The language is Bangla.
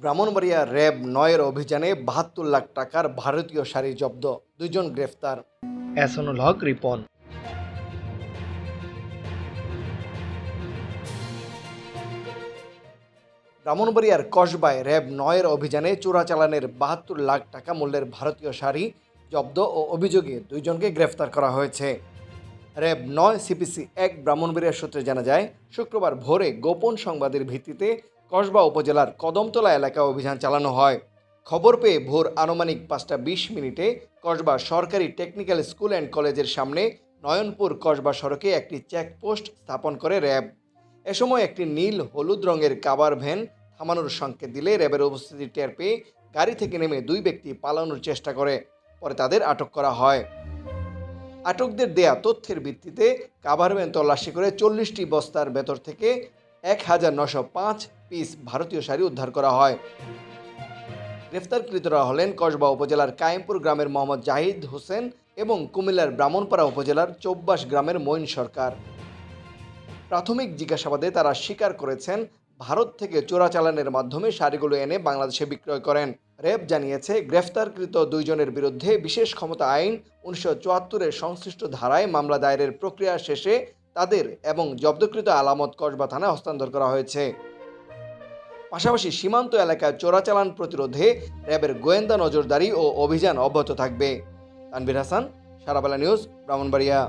ব্রাহ্মণবাড়িয়া র্যাব ৯-এর অভিযানে ৭২ লাখ টাকার ভারতীয় শাড়ি জব্দ, ২ জন গ্রেফতার। এহসানুল হক, রিপন। ব্রাহ্মণবাড়িয়ার কসবায় র্যাব ৯-এর অভিযানে চোরাচালানের ৭২ লাখ টাকা মূল্যের ভারতীয় শাড়ি জব্দ ও অভিযোগে ২ জনকে গ্রেফতার করা হয়েছে। র্যাব ৯ সিপিসি ১ ব্রাহ্মণবাড়িয়া সূত্রে জানা যায়, শুক্রবার ভোরে গোপন সংবাদের ভিত্তিতে কসবা উপজেলার কদমতলা এলাকায় অভিযান চালানো হয়। খবর পেয়ে ভোর আনুমানিক ৫টা ২০ মিনিটে কসবা সরকারি টেকনিক্যাল স্কুল অ্যান্ড কলেজের সামনে নয়নপুর কসবা সড়কে একটি চেকপোস্ট স্থাপন করে র্যাব। এ সময় একটি নীল হলুদ রঙের কাভার ভ্যান থামানোর সংকেত দিলে র্যাবের উপস্থিতি টের পেয়ে গাড়ি থেকে নেমে ২ ব্যক্তি পালানোর চেষ্টা করে। পরে তাদের আটক করা হয়। আটকদের দেয়া তথ্যের ভিত্তিতে কাভার ভ্যান তল্লাশি করে ৪০টি বস্তার ভেতর থেকে ১,৯০৫ পিস ভারতীয় শাড়ি উদ্ধার করা হয়। গ্রেফতারকৃতরা হলেন কসবা উপজেলার কায়েমপুর গ্রামের মোহাম্মদ জাহিদ হোসেন এবং কুমিল্লার ব্রাহ্মণপাড়া উপজেলার চৌব্বাস গ্রামের মঈন সরকার। প্রাথমিক জিজ্ঞাসাবাদে তারা স্বীকার করেছেন ভারত থেকে চোরাচালানের মাধ্যমে শাড়িগুলো এনে বাংলাদেশে বিক্রয় করেন। র্যাব জানিয়েছে, গ্রেফতারকৃত ২ জনের বিরুদ্ধে বিশেষ ক্ষমতা আইন ১৯৭৪-এর সংশ্লিষ্ট ধারায় মামলা দায়েরের প্রক্রিয়া শেষে তাদের এবং জব্দকৃত আলামত কসবা থানায় হস্তান্তর করা হয়েছে। পাশাপাশি সীমান্ত এলাকায় চোরাচালান প্রতিরোধে র্যাবের গোয়েন্দা নজরদারি ও অভিযান অব্যাহত থাকবে। তানভীর হাসান, সারাবেলা নিউজ, ব্রাহ্মণবাড়িয়া।